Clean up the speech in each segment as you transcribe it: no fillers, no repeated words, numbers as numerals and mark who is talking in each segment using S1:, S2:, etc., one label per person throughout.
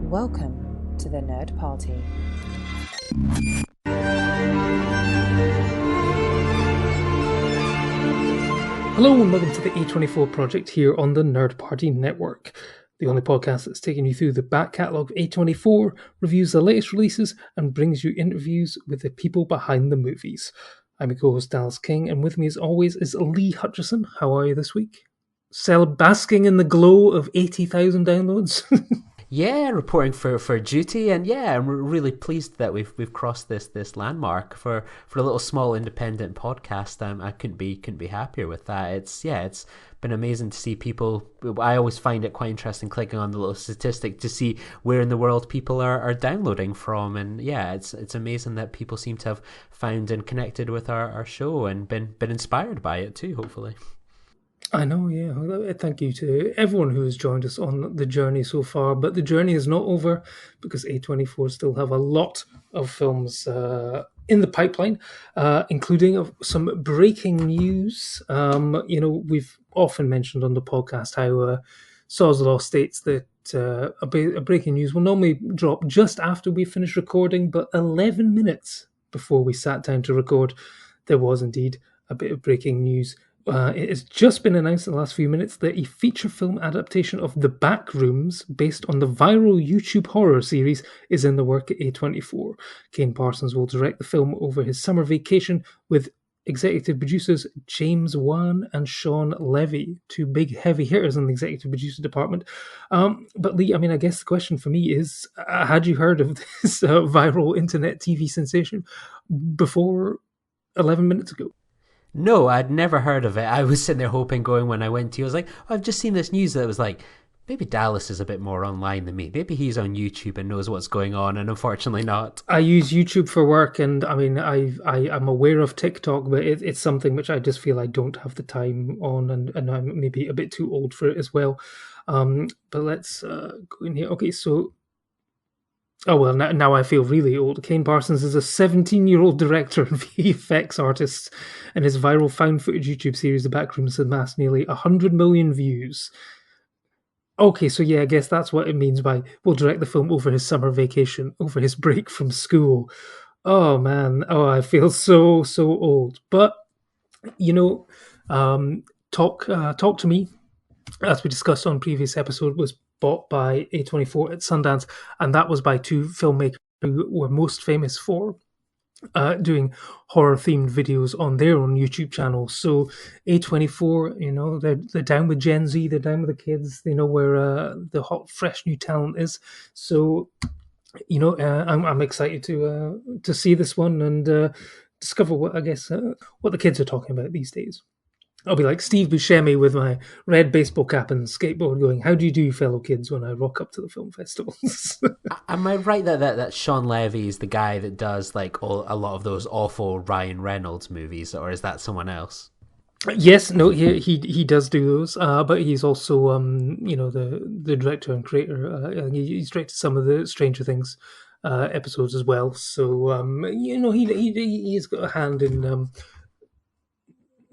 S1: Welcome to the Nerd Party.
S2: Hello and welcome to the A24 project here on the Nerd Party Network, the only podcast that's taking you through the back catalogue of A24, reviews the latest releases, and brings you interviews with the people behind the movies. I'm your co-host Dallas King, and with me as always is Lee Hutchison. How are you this week? Basking in the glow of 80,000 downloads?
S3: Yeah, reporting for duty, and yeah, I'm really pleased that we've crossed this landmark for a little small independent podcast. I couldn't be happier with that. It's been amazing to see people. I always find it quite interesting clicking on the little statistic to see where in the world people are downloading from, and yeah, it's amazing that people seem to have found and connected with our show and been inspired by it too. Hopefully.
S2: I know, yeah. Thank you to everyone who has joined us on the journey so far. But the journey is not over because A24 still have a lot of films in the pipeline, including some breaking news. We've often mentioned on the podcast how Saw's Law states that a breaking news will normally drop just after we finish recording, but 11 minutes before we sat down to record, there was indeed a bit of breaking news. It has just been announced in the last few minutes that a feature film adaptation of The Backrooms, based on the viral YouTube horror series, is in the work at A24. Kane Parsons will direct the film over his summer vacation with executive producers James Wan and Sean Levy, two big heavy hitters in the executive producer department. But Lee, I guess the question for me is, had you heard of this viral internet TV sensation before 11 minutes ago?
S3: No, I'd never heard of it. I was sitting there hoping, going when I went to, I was like, oh, I've just seen this news that was like, maybe Dallas is a bit more online than me. Maybe he's on YouTube and knows what's going on, and unfortunately not.
S2: I use YouTube for work, and I'm aware of TikTok, but it's something which I just feel I don't have the time on, and I'm maybe a bit too old for it as well. But let's go in here. Okay, so... Oh, well, now I feel really old. Kane Parsons is a 17-year-old director and VFX artist, and his viral found footage YouTube series, The Backrooms, has amassed nearly 100 million views. Okay, so yeah, I guess that's what it means by we'll direct the film over his summer vacation, over his break from school. Oh, man. Oh, I feel so old. But, Talk to Me, as we discussed on previous episode, was bought by A24 at Sundance, and that was by two filmmakers who were most famous for doing horror-themed videos on their own YouTube channel. So A24, they're down with Gen Z, they're down with the kids, they know where the hot, fresh new talent is. So, I'm excited to see this one and discover what the kids are talking about these days. I'll be like Steve Buscemi with my red baseball cap and skateboard going, how do you do, fellow kids, when I rock up to the film festivals?
S3: Am I right that Sean Levy is the guy that does like a lot of those awful Ryan Reynolds movies, or is that someone else?
S2: Yes, no, he does do those, but he's also the director and creator. He's directed some of the Stranger Things episodes as well. So he's got a hand in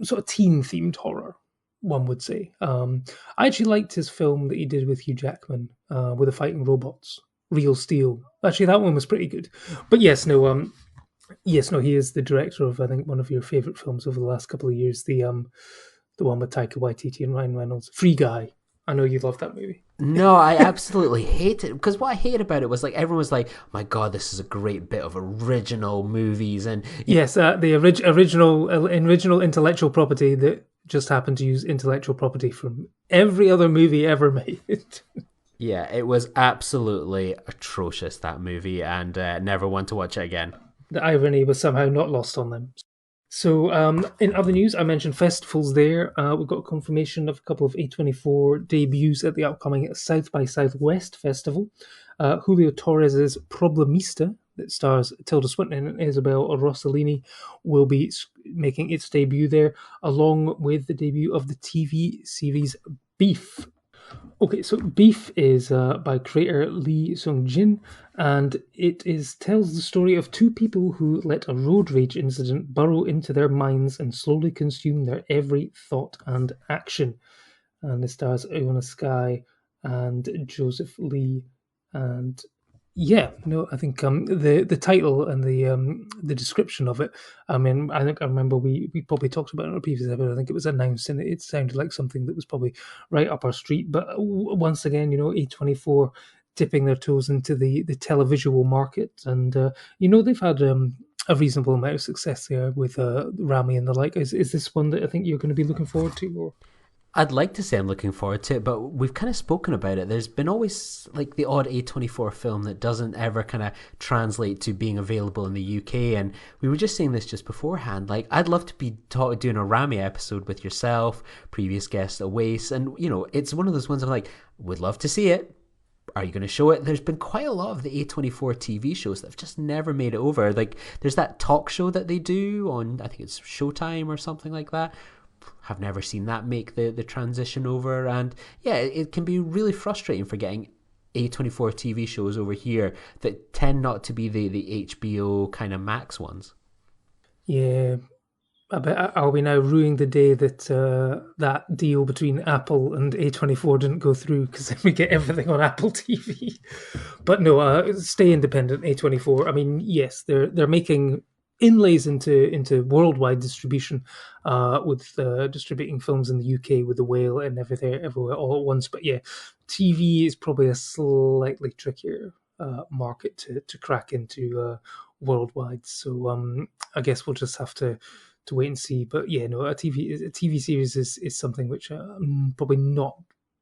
S2: sort of teen-themed horror, one would say. I actually liked his film that he did with Hugh Jackman, with the fighting robots, Real Steel. Actually, that one was pretty good. But he is the director of, I think, one of your favourite films over the last couple of years, the one with Taika Waititi and Ryan Reynolds, Free Guy. I know you love that movie.
S3: No, I absolutely hate it, because what I hate about it was like everyone was like, oh my god, this is a great bit of original movies. And
S2: yes, the original intellectual property that just happened to use intellectual property from every other movie ever made.
S3: Yeah, it was absolutely atrocious, that movie, and never want to watch it again.
S2: The irony was somehow not lost on them. So, in other news, I mentioned festivals there. We've got confirmation of a couple of A24 debuts at the upcoming South by Southwest Festival. Julio Torres's Problemista, that stars Tilda Swinton and Isabel Rossellini, will be making its debut there, along with the debut of the TV series Beef. Okay, so Beef is by creator Lee Sung-jin, and it tells the story of two people who let a road rage incident burrow into their minds and slowly consume their every thought and action. And it stars Iona Sky and Joseph Lee And yeah, no, I think the title and the description of it. I mean, I think I remember we probably talked about it in a previous episode. I think it was announced, and it sounded like something that was probably right up our street. But once again, A24 dipping their toes into the televisual market, and they've had a reasonable amount of success there with Rami and the like. Is this one that I think you're going to be looking forward to, or?
S3: I'd like to say I'm looking forward to it, but we've kind of spoken about it. There's been always like the odd A24 film that doesn't ever kind of translate to being available in the UK. And we were just saying this just beforehand. Like, I'd love to be doing a Rami episode with yourself, previous guest Awais. And, it's one of those ones I'm like, would love to see it. Are you going to show it? There's been quite a lot of the A24 TV shows that have just never made it over. Like, there's that talk show that they do on, I think it's Showtime or something like that. Have never seen that make the transition over, and yeah, it can be really frustrating for getting A24 TV shows over here that tend not to be the HBO kind of Max ones.
S2: Yeah, I bet, are we now ruining the day that that deal between Apple and A24 didn't go through, because then we get everything on Apple TV? But no, stay independent, A24. I mean, yes, they're making inlays into worldwide distribution with distributing films in the UK with The Whale and everywhere all at once. But yeah, TV is probably a slightly trickier market to crack into worldwide. So I guess we'll just have to wait and see. But yeah, no, a TV series is something which I'm probably not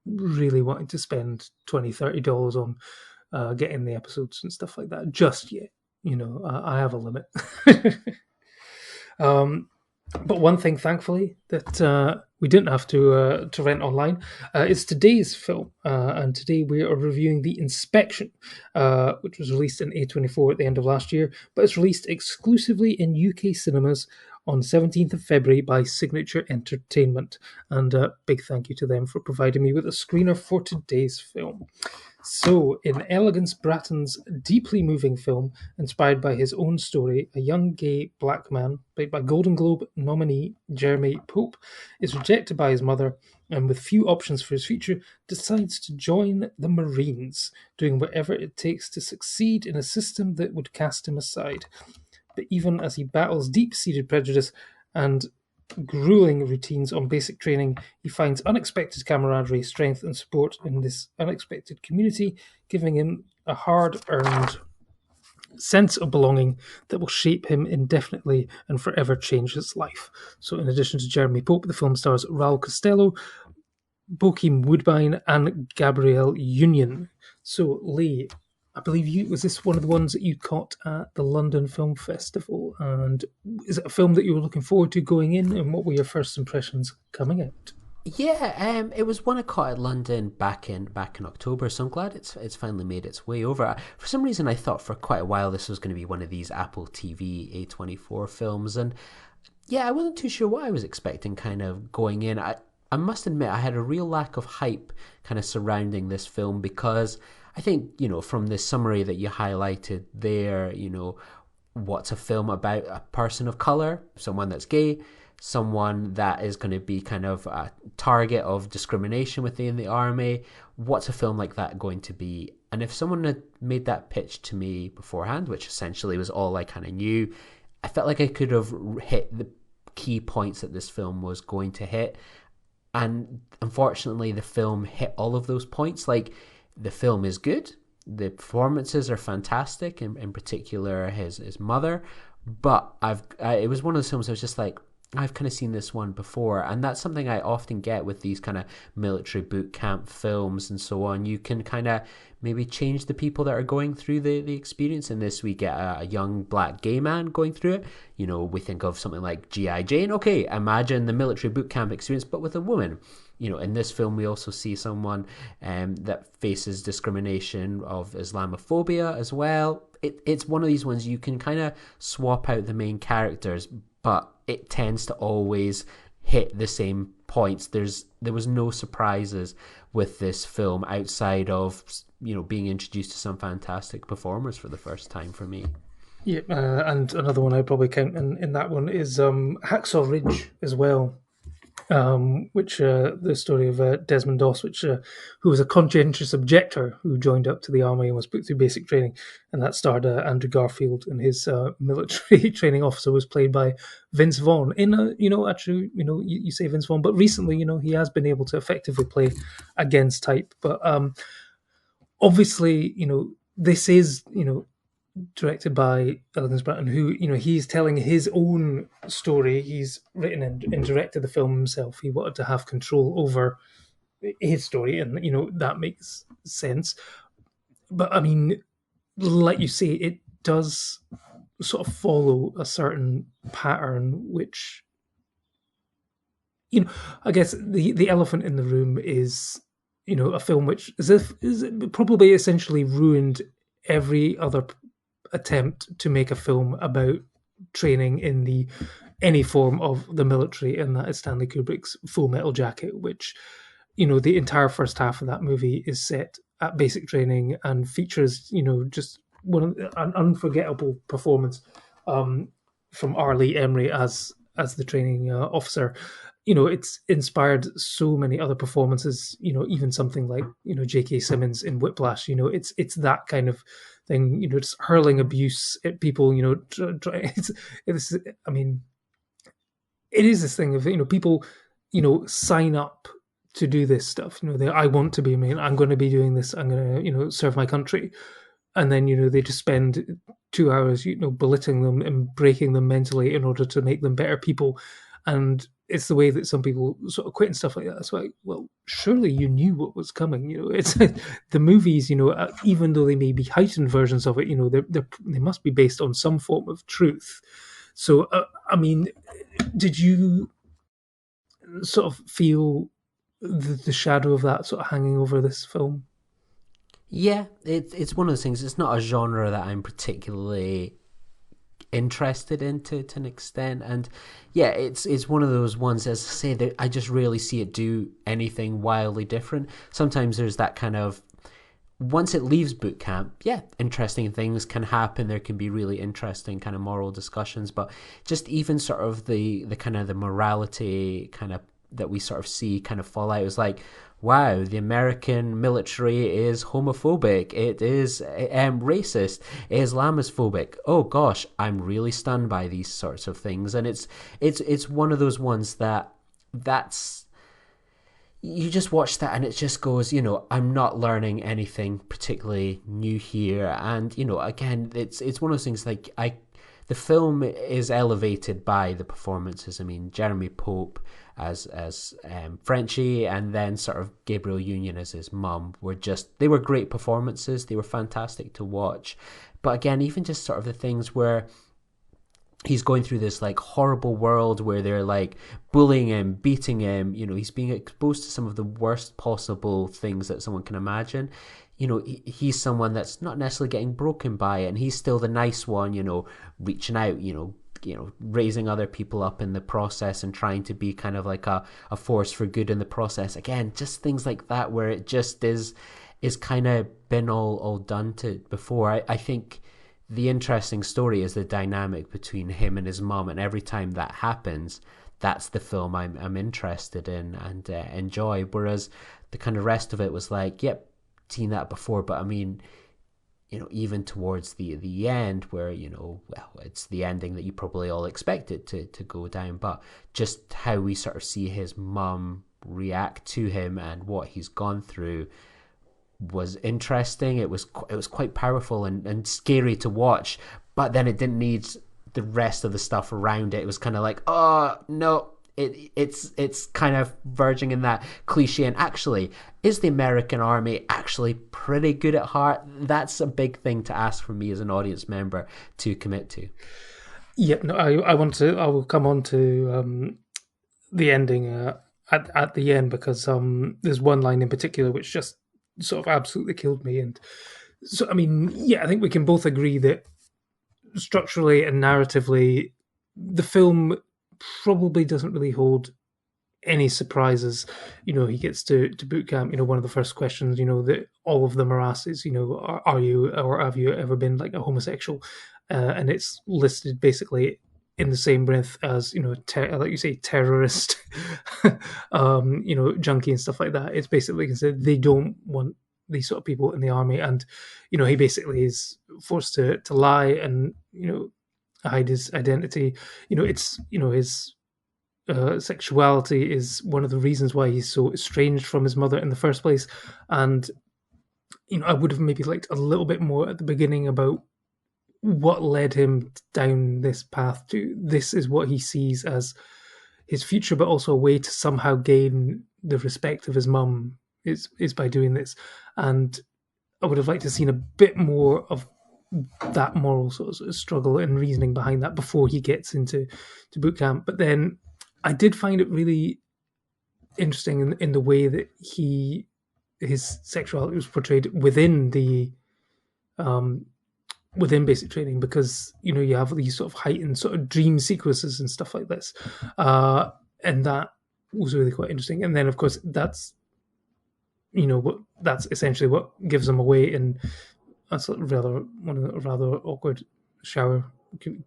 S2: really wanting to spend $20-$30 on getting the episodes and stuff like that just yet. I have a limit. But one thing, thankfully, that we didn't have to rent online is today's film. And today we are reviewing The Inspection, which was released in A24 at the end of last year, but it's released exclusively in UK cinemas on 17th of February by Signature Entertainment. And big thank you to them for providing me with a screener for today's film. So, in Elegance Bratton's deeply moving film, inspired by his own story, a young gay black man, played by Golden Globe nominee Jeremy Pope, is rejected by his mother and, with few options for his future, decides to join the Marines, doing whatever it takes to succeed in a system that would cast him aside. But even as he battles deep-seated prejudice and grueling routines on basic training, he finds unexpected camaraderie, strength, and support in this unexpected community, giving him a hard-earned sense of belonging that will shape him indefinitely and forever change his life. So, in addition to Jeremy Pope, the film stars Raul Costello, Bokeem Woodbine, and Gabrielle Union. So, Lee, I believe was this one of the ones that you caught at the London Film Festival? And is it a film that you were looking forward to going in? And what were your first impressions coming out?
S3: Yeah, it was one I caught at London back in October, so I'm glad it's finally made its way over. For some reason, I thought for quite a while this was going to be one of these Apple TV A24 films, and yeah, I wasn't too sure what I was expecting kind of going in. I must admit I had a real lack of hype kind of surrounding this film, because I think, from the summary that you highlighted there, what's a film about? A person of colour, someone that's gay, someone that is going to be kind of a target of discrimination within the army. What's a film like that going to be? And if someone had made that pitch to me beforehand, which essentially was all I kind of knew, I felt like I could have hit the key points that this film was going to hit. And unfortunately, the film hit all of those points. Like, the film is good, the performances are fantastic, in particular his mother, but it was one of those films I was just like, I've kind of seen this one before. And that's something I often get with these kind of military boot camp films and so on. You can kind of maybe change the people that are going through the experience. In this, we get a young black gay man going through it. We think of something like G.I. Jane. Okay, imagine the military boot camp experience, but with a woman. In this film, we also see someone that faces discrimination of Islamophobia as well. It's one of these ones you can kind of swap out the main characters, but it tends to always hit the same points. There was no surprises with this film outside of being introduced to some fantastic performers for the first time for me.
S2: Yeah, and another one I'd probably count in that one is Hacksaw Ridge as well. which the story of Desmond Doss, who was a conscientious objector who joined up to the army and was put through basic training, and that starred Andrew Garfield, and his military training officer was played by Vince Vaughn. Actually, you say Vince Vaughn, but recently, he has been able to effectively play against type. But obviously, this is, directed by Elegance Bratton, who, he's telling his own story. He's written and directed the film himself. He wanted to have control over his story, and, that makes sense. But, I mean, like you say, it does sort of follow a certain pattern, which, I guess the elephant in the room is, a film which is probably essentially ruined every other attempt to make a film about training in any form of the military, and that is Stanley Kubrick's Full Metal Jacket, which, the entire first half of that movie is set at basic training and features, just an unforgettable performance from R. Lee Emery as the training officer. It's inspired so many other performances, even something like, J.K. Simmons in Whiplash. It's that kind of thing, just hurling abuse at people, I mean, it is this thing of, people, sign up to do this stuff. I want to be, I'm going to be doing this. I'm going to, serve my country. And then, they just spend 2 hours, belittling them and breaking them mentally in order to make them better people. And it's the way that some people sort of quit and stuff like that. It's like, well, surely you knew what was coming. It's the movies, even though they may be heightened versions of it, they must be based on some form of truth. So, I mean, did you sort of feel the shadow of that sort of hanging over this film?
S3: Yeah, it's one of those things. It's not a genre that I'm particularly interested in to an extent, and yeah, it's one of those ones, as I say, that I just rarely see it do anything wildly different. Sometimes there's that kind of, once it leaves boot camp, yeah, interesting things can happen. There can be really interesting kind of moral discussions, but just even sort of the kind of the morality kind of that we sort of see kind of fall out. It was like, wow, the American military is homophobic. It is racist. Islamophobic. Oh gosh, I'm really stunned by these sorts of things, and it's one of those ones that's you just watch that and it just goes, I'm not learning anything particularly new here, and again, it's one of those things like the film is elevated by the performances. I mean, Jeremy Pope as Frenchie, and then sort of Gabrielle Union as his mum they were great performances. They were fantastic to watch. But again, even just sort of the things where he's going through this like horrible world where they're like bullying him, beating him, he's being exposed to some of the worst possible things that someone can imagine. He's someone that's not necessarily getting broken by it, and he's still the nice one, reaching out, raising other people up in the process and trying to be kind of like a force for good in the process. Again, just things like that where it just is kind of been all done to before. I think the interesting story is the dynamic between him and his mom, and every time that happens, that's the film I'm interested in and enjoy. Whereas the kind of rest of it was like, yep, seen that before, but I mean, even towards the end where, well, it's the ending that you probably all expected to go down, but just how we sort of see his mum react to him and what he's gone through was interesting. It was quite powerful and scary to watch, but then it didn't need the rest of the stuff around it. It was kind of like, oh no, it's kind of verging in that cliche. And actually, is the American army actually pretty good at heart? That's a big thing to ask from me as an audience member to commit to.
S2: Yeah, no, I will come on to the ending at the end, because there's one line in particular which just sort of absolutely killed me. And so, I mean, yeah, I think we can both agree that structurally and narratively, the film probably doesn't really hold any surprises. He gets to boot camp. One of the first questions, that all of them are asked is, are you or have you ever been like a homosexual? And it's listed basically in the same breath as, like you say, terrorist, junkie and stuff like that. It's basically considered they don't want these sort of people in the army, and he basically is forced to lie and hide his identity. It's his sexuality is one of the reasons why he's so estranged from his mother in the first place, and I would have maybe liked a little bit more at the beginning about what led him down this path to this is what he sees as his future, but also a way to somehow gain the respect of his mum is by doing this. And I would have liked to have seen a bit more of that moral sort of struggle and reasoning behind that before he gets into boot camp. But then I did find it really interesting in the way that his sexuality was portrayed within the within basic training, because you have these sort of heightened sort of dream sequences and stuff like this, and that was really quite interesting. And then of course that's that's essentially what gives them away in a sort of rather awkward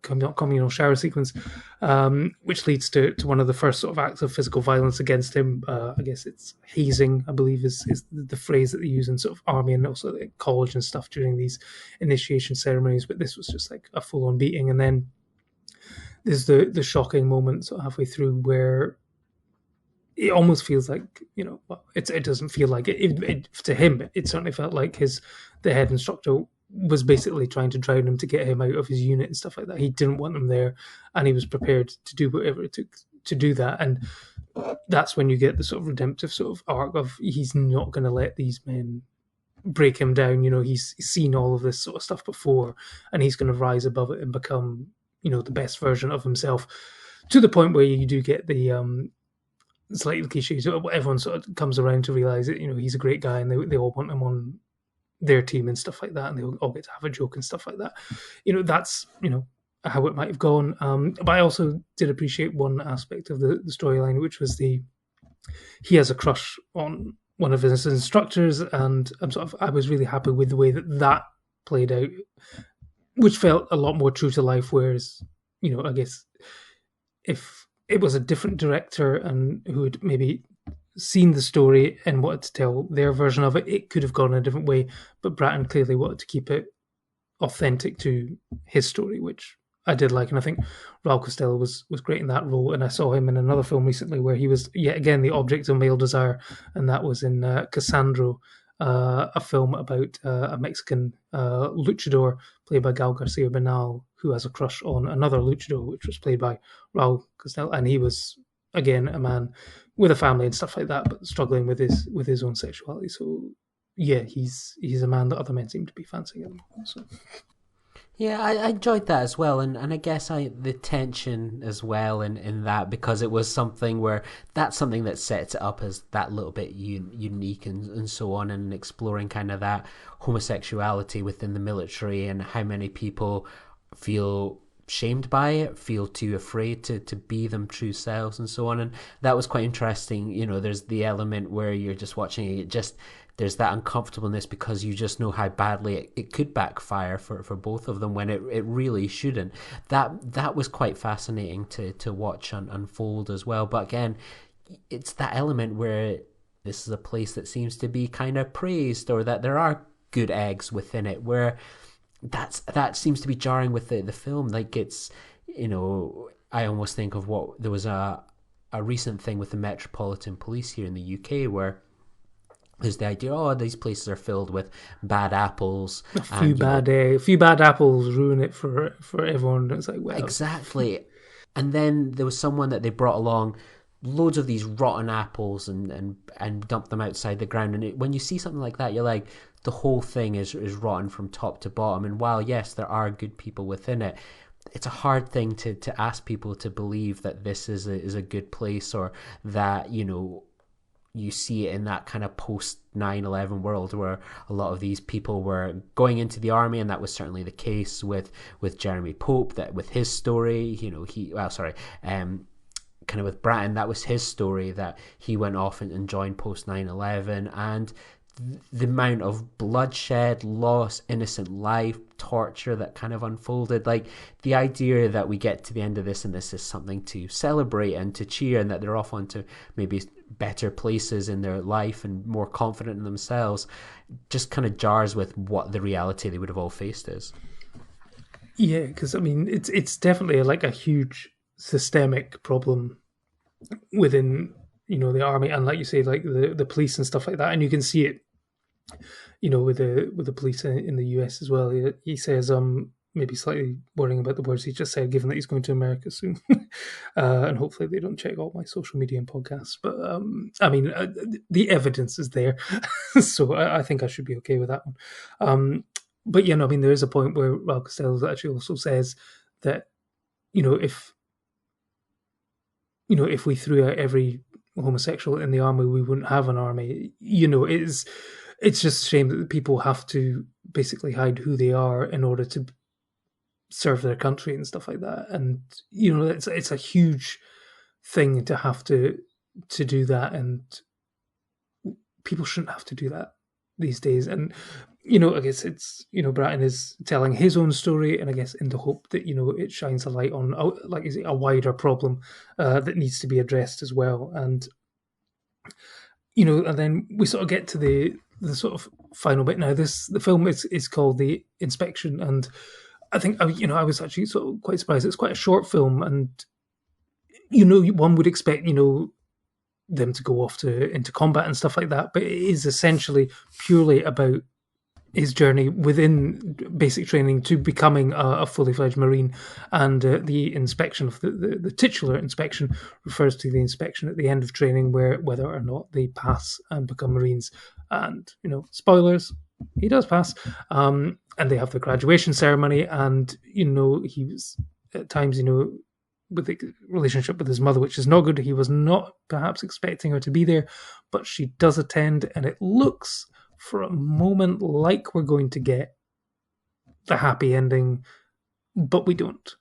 S2: communal shower sequence, which leads to one of the first sort of acts of physical violence against him. I guess it's hazing, I believe, is the phrase that they use in sort of army and also like college and stuff during these initiation ceremonies. But this was just like a full-on beating. And then there's the shocking moment sort of halfway through where it almost feels like, it doesn't feel like it to him. It certainly felt like the head instructor was basically trying to drown him to get him out of his unit and stuff like that. He didn't want him there, and he was prepared to do whatever it took to do that. And that's when you get the sort of redemptive sort of arc of he's not going to let these men break him down. He's seen all of this sort of stuff before, and he's going to rise above it and become, the best version of himself, to the point where you do get the slightly cliche. So everyone sort of comes around to realize that he's a great guy, and they all want him on their team and stuff like that, and they all get to have a joke and stuff like that. That's how it might have gone. But I also did appreciate one aspect of the storyline, which was he has a crush on one of his instructors, and I was really happy with the way that played out, which felt a lot more true to life. Whereas, I guess if it was a different director and who had maybe seen the story and wanted to tell their version of it, it could have gone a different way. But Bratton clearly wanted to keep it authentic to his story, which I did like. And I think Raul Costello was great in that role. And I saw him in another film recently where he was yet again the object of male desire, and that was in Cassandro, a film about a Mexican luchador played by Gal Garcia Bernal, who has a crush on another luchador, which was played by Raul Costello. And he was, again, a man with a family and stuff like that, but struggling with his own sexuality. So yeah, he's a man that other men seem to be fancying at the moment. So.
S3: Yeah, I enjoyed that as well, and I guess the tension as well in that, because it was something where that's something that sets it up as that little bit unique and so on, and exploring kind of that homosexuality within the military and how many people feel shamed by it, feel too afraid to be them true selves and so on. And that was quite interesting. There's the element where you're just watching it, there's that uncomfortableness because you just know how badly it could backfire for both of them when it really shouldn't. That was quite fascinating to watch unfold as well. But again, it's that element where this is a place that seems to be kind of praised, or that there are good eggs within it, where that seems to be jarring with the film. Like, it's, I almost think of there was a recent thing with the Metropolitan Police here in the UK where there's the idea, these places are filled with bad apples. A
S2: few bad apples ruin it for everyone. It's like, well,
S3: exactly. And then there was someone that they brought along loads of these rotten apples and dumped them outside the ground. And when you see something like that, you're like, the whole thing is rotten from top to bottom. And while, yes, there are good people within it, it's a hard thing to ask people to believe that this is a good place, or that, you see it in that kind of post 9/11 world where a lot of these people were going into the army, and that was certainly the case with Jeremy Pope. That with his story, kind of with Bratton, that was his story, that he went off and joined post 9/11, and the amount of bloodshed, loss, innocent life, torture that kind of unfolded. Like the idea that we get to the end of this and this is something to celebrate and to cheer, and that they're off onto maybe better places in their life and more confident in themselves, just kind of jars with what the reality they would have all faced is.
S2: Yeah, because I mean, it's definitely like a huge systemic problem within, you know, the army, and like you say, like the police and stuff like that, and you can see it, you know, with the police in the US as well. He says, maybe slightly worrying about the words he just said, given that he's going to America soon, and hopefully they don't check all my social media and podcasts. But I mean, the evidence is there, so I think I should be okay with that one. But yeah, no, I mean, there is a point where Raul Costello actually also says that, you know, if we threw out every homosexual in the army, we wouldn't have an army. You know, it's just a shame that people have to basically hide who they are in order to serve their country and stuff like that. And you know, it's a huge thing to have to do that, and people shouldn't have to do that these days. And you know, I guess it's, you know, Bratton is telling his own story, and I guess in the hope that, you know, it shines a light on, like, is it a wider problem that needs to be addressed as well. And you know, and then we sort of get to the sort of final bit. Now, the film is called The Inspection, and I think, you know, I was actually sort of quite surprised. It's quite a short film, and you know, one would expect, you know, them to go off into combat and stuff like that, but it is essentially purely about his journey within basic training to becoming a fully fledged Marine. And the inspection of the titular inspection refers to the inspection at the end of training, where whether or not they pass and become Marines. And, you know, spoilers, he does pass. And they have the graduation ceremony, and, you know, he was at times, you know, with the relationship with his mother, which is not good. He was not perhaps expecting her to be there, but she does attend, and it looks for a moment like we're going to get the happy ending, but we don't.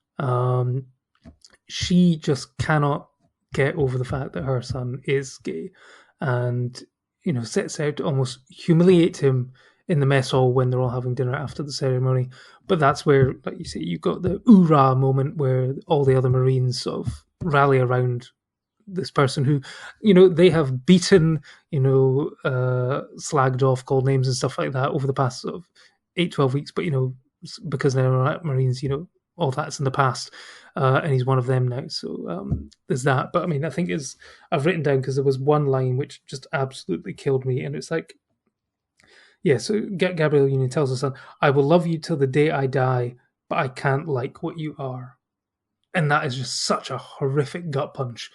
S2: She just cannot get over the fact that her son is gay, and, you know, sets out to almost humiliate him in the mess hall when they're all having dinner after the ceremony. But that's where, like you say, you've got the oorah moment where all the other Marines sort of rally around this person who, you know, they have beaten, you know, slagged off, called names and stuff like that over the past sort of 8-12 weeks. But, you know, because they're not Marines, you know, all that's in the past, and he's one of them now. So there's that. But I mean, I think I've written down, because there was one line which just absolutely killed me, and it's like, yeah, so Gabrielle Union tells her son, "I will love you till the day I die, but I can't like what you are." And that is just such a horrific gut punch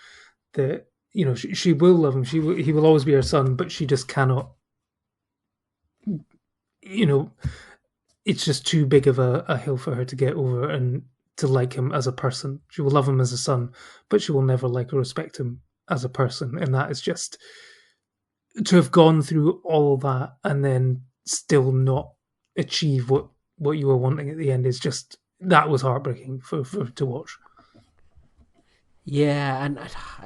S2: that, you know, she will love him. He will always be her son, but she just cannot, you know, it's just too big of a hill for her to get over and to like him as a person. She will love him as a son, but she will never like or respect him as a person. And that is just, to have gone through all of that and then still not achieve what you were wanting at the end is just, that was heartbreaking for to watch.
S3: Yeah, and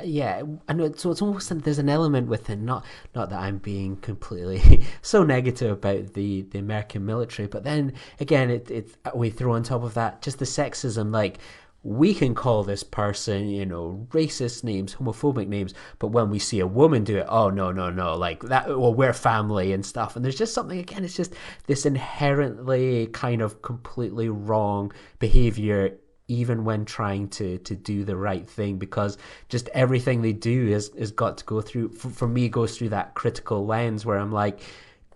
S3: yeah, and so it's almost, there's an element within, not that I'm being completely so negative about the American military, but then again, it we throw on top of that just the sexism. Like, we can call this person, you know, racist names, homophobic names, but when we see a woman do it, oh no, like that, well, we're family and stuff. And there's just something, again, it's just this inherently kind of completely wrong behavior, even when trying to do the right thing, because just everything they do is got to go through, for me, goes through that critical lens where I'm like,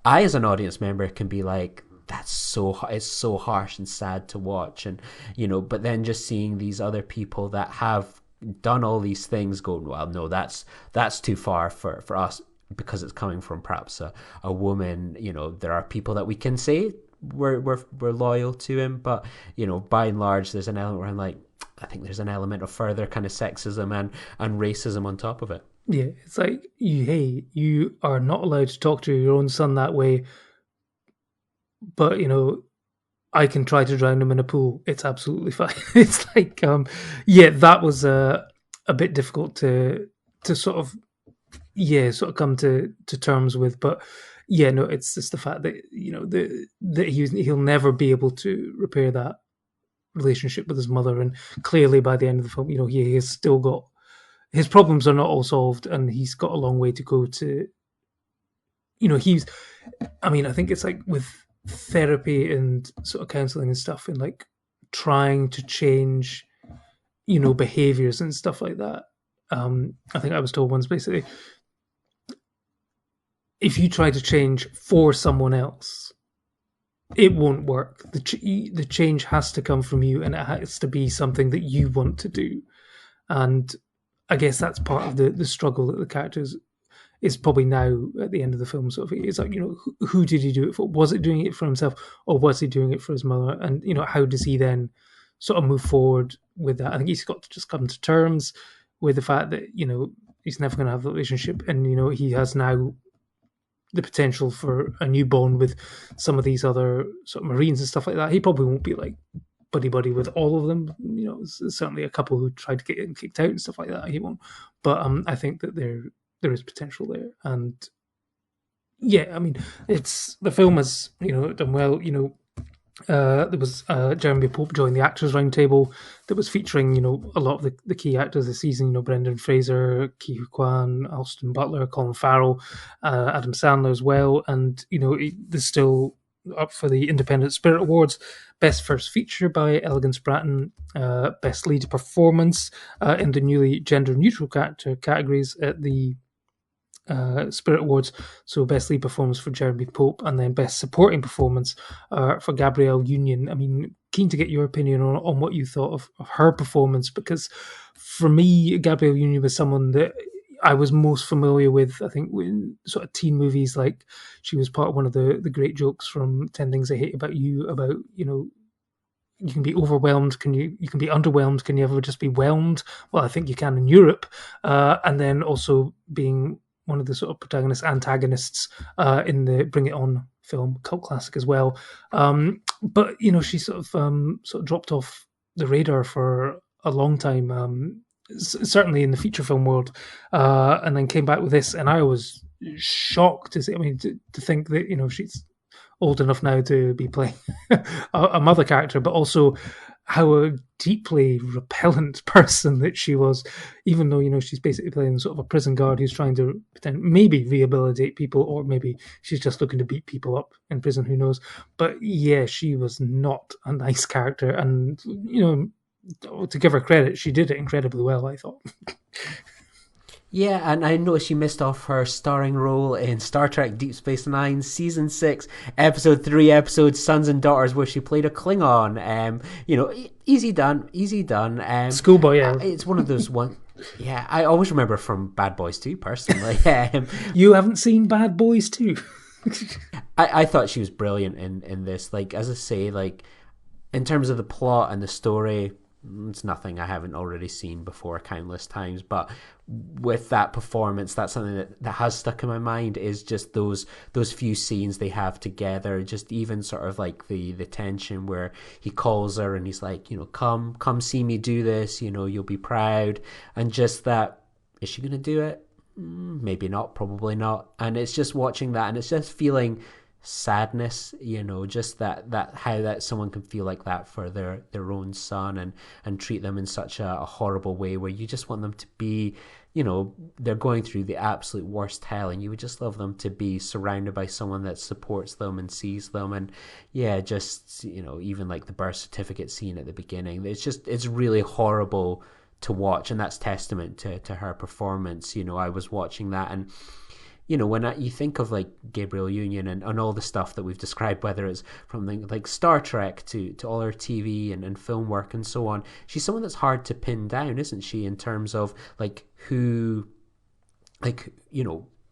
S3: I as an audience member can be like, it's so harsh and sad to watch, and, you know, but then just seeing these other people that have done all these things go, well, no, that's too far for us, because it's coming from perhaps a woman. You know, there are people that we can say we're loyal to him, but, you know, by and large, there's an element where I'm like, I think there's an element of further kind of sexism and racism on top of it.
S2: Yeah, it's like, you are not allowed to talk to your own son that way, but, you know, I can try to drown him in a pool. It's absolutely fine. It's like, yeah, that was a bit difficult to sort of come to terms with. But yeah, no, it's just the fact that that he'll never be able to repair that relationship with his mother, and clearly by the end of the film, he has still got his problems are not all solved, and he's got a long way to go to. I think it's like with therapy and sort of counseling and stuff, and like trying to change, behaviors and stuff like that. I think I was told once, basically, if you try to change for someone else, it won't work. The change has to come from you, and it has to be something that you want to do. And I guess that's part of the struggle that the characters is probably now at the end of the film. Sort of, it's like, who did he do it for? Was it doing it for himself, or was he doing it for his mother? And how does he then sort of move forward with that? I think he's got to just come to terms with the fact that he's never going to have the relationship, and he has now the potential for a new bond with some of these other sort of Marines and stuff like that. He probably won't be like buddy with all of them. There's certainly a couple who tried to get him kicked out and stuff like that. He won't. But I think that there is potential there, and yeah, I mean, it's the film has done well. There was Jeremy Pope joined the Actors Roundtable that was featuring a lot of the key actors this season. Brendan Fraser, Ke Huy Quan, Alston Butler, Colin Farrell, Adam Sandler as well, and there's still up for the Independent Spirit Awards. Best First Feature by Elegance Bratton, Best Lead Performance in the newly gender neutral categories at the Spirit Awards. So Best Lead Performance for Jeremy Pope, and then Best Supporting Performance for Gabrielle Union. I mean, keen to get your opinion on what you thought of her performance, because for me, Gabrielle Union was someone that I was most familiar with, I think, in sort of teen movies. Like, she was part of one of the great jokes from 10 Things I Hate About You about, you can be overwhelmed. You can be underwhelmed. Can you ever just be whelmed? Well, I think you can in Europe. And then also being one of the sort of antagonists in the Bring It On film, cult classic as well. But she sort of dropped off the radar for a long time, certainly in the feature film world, and then came back with this, and I was shocked to see. I mean, to think that she's old enough now to be playing a mother character, but also how a deeply repellent person that she was, even though, she's basically playing sort of a prison guard who's trying to maybe rehabilitate people, or maybe she's just looking to beat people up in prison, who knows. But yeah, she was not a nice character, and, to give her credit, she did it incredibly well, I thought.
S3: Yeah, and I noticed you missed off her starring role in Star Trek Deep Space Nine, Season 6, Episode 3, Episode Sons and Daughters, where she played a Klingon. Easy done.
S2: Schoolboy, yeah.
S3: It's one of those ones. Yeah, I always remember from Bad Boys 2, personally.
S2: You haven't seen Bad Boys 2?
S3: I thought she was brilliant in this. Like, as I say, like, in terms of the plot and the story, it's nothing I haven't already seen before countless times, but with that performance, that's something that has stuck in my mind, is just those few scenes they have together, just even sort of like the tension where he calls her and he's like, come see me do this, you'll be proud, and just that, is she gonna do it? Maybe not, probably not. And it's just watching that, and it's just feeling sadness, just that how that someone can feel like that for their own son, and treat them in such a horrible way, where you just want them to be, they're going through the absolute worst hell, and you would just love them to be surrounded by someone that supports them and sees them. And yeah, just even like the birth certificate scene at the beginning, it's really horrible to watch, and that's testament to her performance. I was watching that, and when you think of like Gabrielle Union and all the stuff that we've described, whether it's from like Star Trek to all her TV and film work and so on, she's someone that's hard to pin down, isn't she, in terms of like who, like,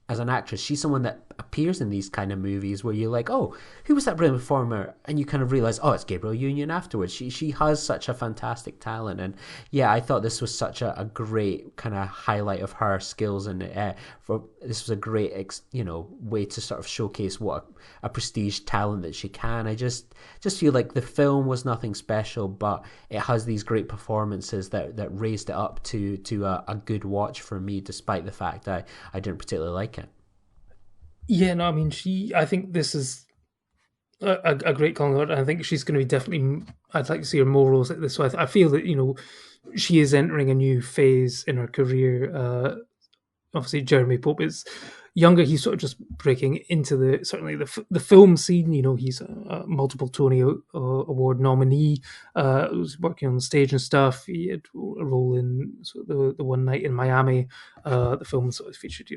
S3: as an actress, she's someone that appears in these kind of movies where you're like, oh, who was that brilliant performer? And you kind of realize, oh, it's Gabrielle Union afterwards. She has such a fantastic talent. And yeah, I thought this was such a great kind of highlight of her skills. And this was a great, way to sort of showcase what a prestige talent that she can. I just feel like the film was nothing special, but it has these great performances that raised it up to a good watch for me, despite the fact that I didn't particularly like it.
S2: Yeah, no, I mean, I think this is a great calling out. I think she's going to be definitely. I'd like to see her more roles like this. So I feel that she is entering a new phase in her career. Obviously, Jeremy Pope is younger. He's sort of just breaking into certainly the film scene. He's a multiple Tony Award nominee. Was working on stage and stuff. He had a role in sort of the One Night in Miami. The film sort of featured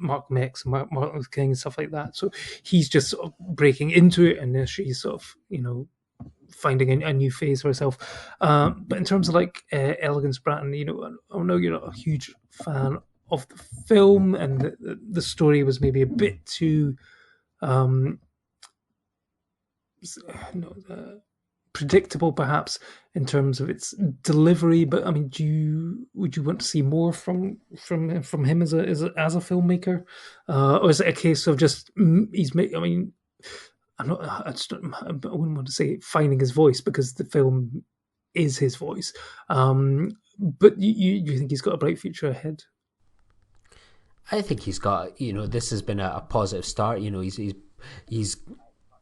S2: Mark X and Martin Luther King and stuff like that. So he's just sort of breaking into it, and she's sort of finding a new phase for herself. But in terms of like Elegance Bratton, I know you're not a huge fan of the film, and the story was maybe a bit too no, predictable, perhaps, in terms of its delivery. But I mean, would you want to see more from him as a filmmaker, or is it a case of just he's made? I mean, I wouldn't want to say finding his voice because the film is his voice. But you think he's got a bright future ahead?
S3: I think he's got, this has been a positive start. He's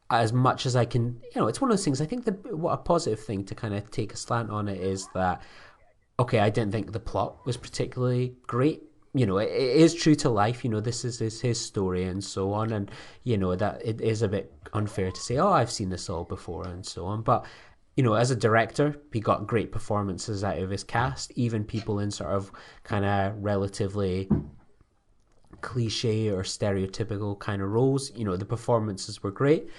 S3: as much as I can, it's one of those things. I think what a positive thing to kind of take a slant on it is that, okay, I didn't think the plot was particularly great. It is true to life. This is his story and so on. And, that it is a bit unfair to say, oh, I've seen this all before and so on. But, as a director, he got great performances out of his cast, even people in sort of kind of relatively cliche or stereotypical kind of roles. The performances were great.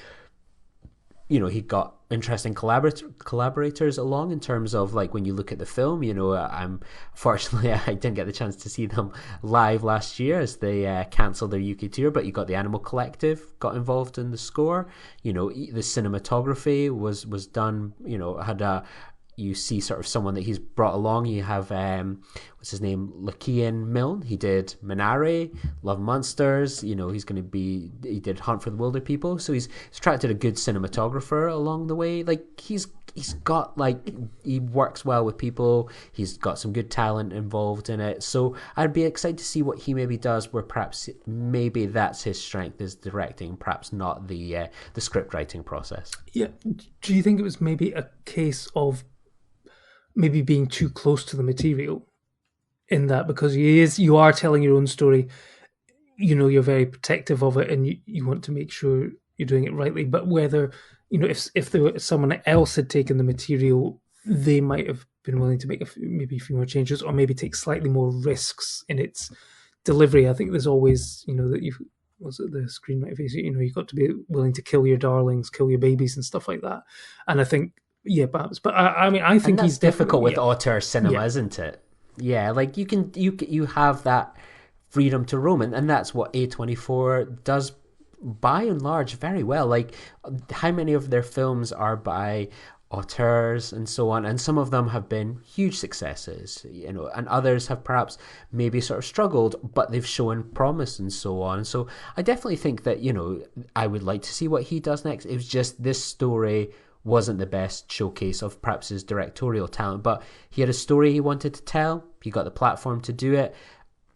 S3: He got interesting collaborators along in terms of like when you look at the film. I'm fortunately I didn't get the chance to see them live last year as they cancelled their UK tour, but you got the Animal Collective got involved in the score. The cinematography was done. Had a you see sort of someone that he's brought along. You have what's his name, Lakean Milne. He did Minari, Love Monsters. He's going to be. He did Hunt for the Wilder People. So he's attracted a good cinematographer along the way. Like he's got he works well with people. He's got some good talent involved in it. So I'd be excited to see what he maybe does. Where perhaps maybe that's his strength is directing, perhaps not the script writing process.
S2: Yeah. Do you think it was maybe a case of maybe being too close to the material in that, because you are telling your own story, you're very protective of it and you want to make sure you're doing it rightly, but whether if someone else had taken the material, they might have been willing to make maybe a few more changes or maybe take slightly more risks in its delivery. I think there's always that was it the screenwriter, you've got to be willing to kill your darlings, kill your babies and stuff like that. And I think perhaps, but I mean, I think he's
S3: difficult with auteur cinema, isn't it? Yeah, like you have that freedom to roam, and that's what A24 does by and large very well. Like, how many of their films are by auteurs and so on, and some of them have been huge successes, and others have perhaps maybe sort of struggled, but they've shown promise and so on. So I definitely think that I would like to see what he does next. It was just this story wasn't the best showcase of perhaps his directorial talent, but he had a story he wanted to tell. He got the platform to do it.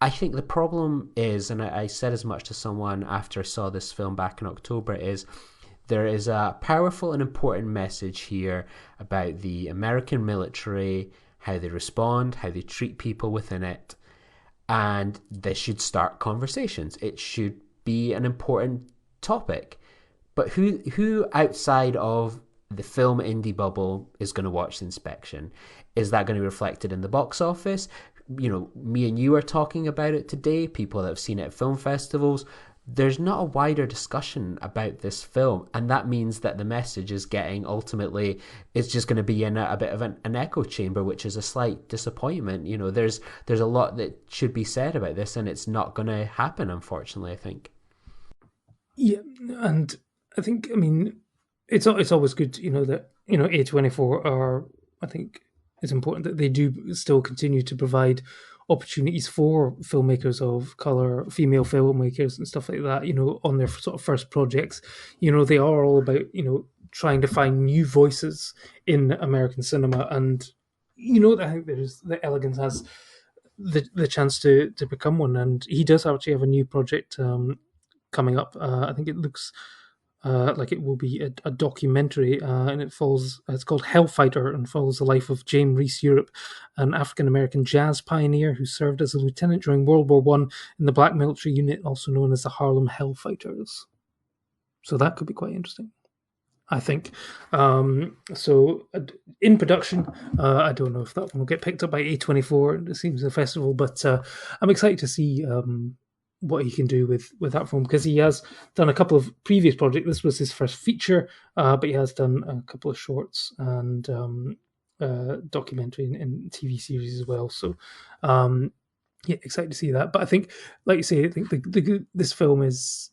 S3: I think the problem is, and I said as much to someone after I saw this film back in October, is there is a powerful and important message here about the American military, how they respond, how they treat people within it, and this should start conversations. It should be an important topic. But who outside of the film indie bubble is going to watch The Inspection? Is that going to be reflected in the box office? Me and you are talking about it today, people that have seen it at film festivals. There's not a wider discussion about this film, and that means that the message is getting, ultimately, it's just going to be in a bit of an echo chamber, which is a slight disappointment. There's a lot that should be said about this, and it's not going to happen, unfortunately, I think.
S2: Yeah, and I think, I mean, it's always good, that A24 are. I think it's important that they do still continue to provide opportunities for filmmakers of color, female filmmakers, and stuff like that. On their sort of first projects, they are all about trying to find new voices in American cinema, and I think the Elegance has the chance to become one, and he does actually have a new project coming up. I think it looks like it will be a documentary, and it's called Hellfighter, and follows the life of James Reese Europe, an African-American jazz pioneer who served as a lieutenant during World War I in the black military unit, also known as the Harlem Hellfighters. So that could be quite interesting, I think. So in production, I don't know if that one will get picked up by A24. It seems a festival, but I'm excited to see what he can do with that film, because he has done a couple of previous projects. This was his first feature, but he has done a couple of shorts and documentary and TV series as well. So yeah, excited to see that. But I think, like you say, I think this film is,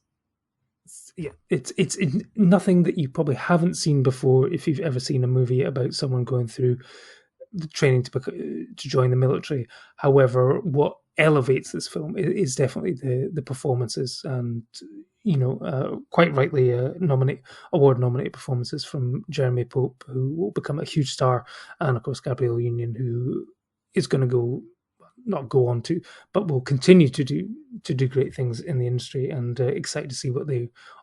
S2: yeah, it's nothing that you probably haven't seen before if you've ever seen a movie about someone going through the training to join the military. However, what elevates this film is definitely the performances, and quite rightly award nominated performances from Jeremy Pope, who will become a huge star, and of course Gabrielle Union, who is going to not go on to, but will continue to do great things in the industry, and excited to see what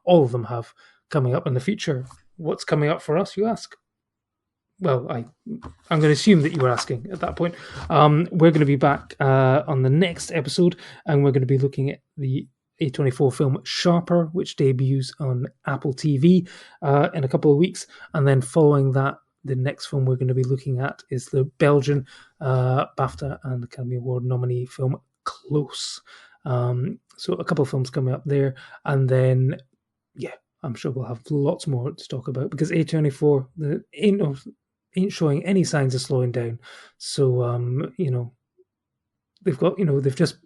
S2: all of them have coming up in the future. What's coming up for us, you ask? Well, I'm going to assume that you were asking at that point. We're going to be back on the next episode, and we're going to be looking at the A24 film Sharper, which debuts on Apple TV in a couple of weeks. And then following that, the next film we're going to be looking at is the Belgian BAFTA and Academy Award nominee film Close. So a couple of films coming up there. And then, yeah, I'm sure we'll have lots more to talk about, because A24 ain't showing any signs of slowing down. So, they've just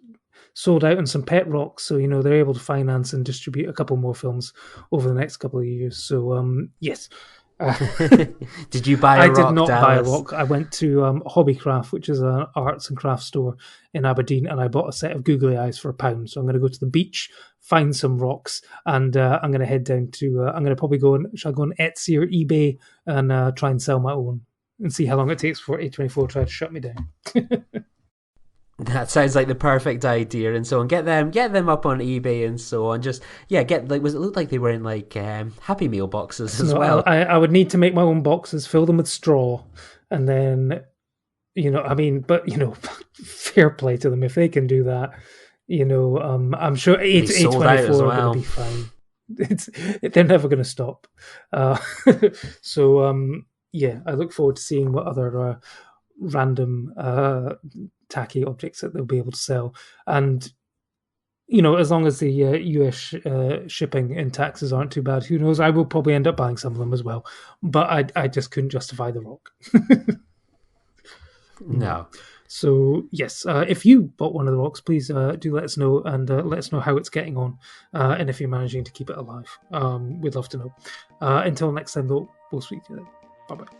S2: sold out on some pet rocks. So, they're able to finance and distribute a couple more films over the next couple of years. So, yes.
S3: Did you buy a rock,
S2: I did not
S3: Dallas?
S2: buy a rock. I went to Hobbycraft, which is an arts and crafts store in Aberdeen, and I bought a set of googly eyes for £1. So I'm going to go to the beach, find some rocks, and I'm going to head down to. I'm going to probably shall I go on Etsy or eBay and try and sell my own, and see how long it takes for A24 to try to shut me down.
S3: That sounds like the perfect idea, and so on. Get them up on eBay and so on. Just it looked like they were in Happy Meal boxes as well.
S2: I would need to make my own boxes, fill them with straw, and then fair play to them if they can do that. I'm sure A24 are going to be fine. They're never going to stop. So I look forward to seeing what other random tacky objects that they'll be able to sell, and as long as the US shipping and taxes aren't too bad, who knows, I will probably end up buying some of them as well, but I just couldn't justify the rock.
S3: No.
S2: So yes, if you bought one of the rocks, please do let us know, and let us know how it's getting on, and if you're managing to keep it alive. We'd love to know. Until next time though, we'll speak to you then. Bye bye.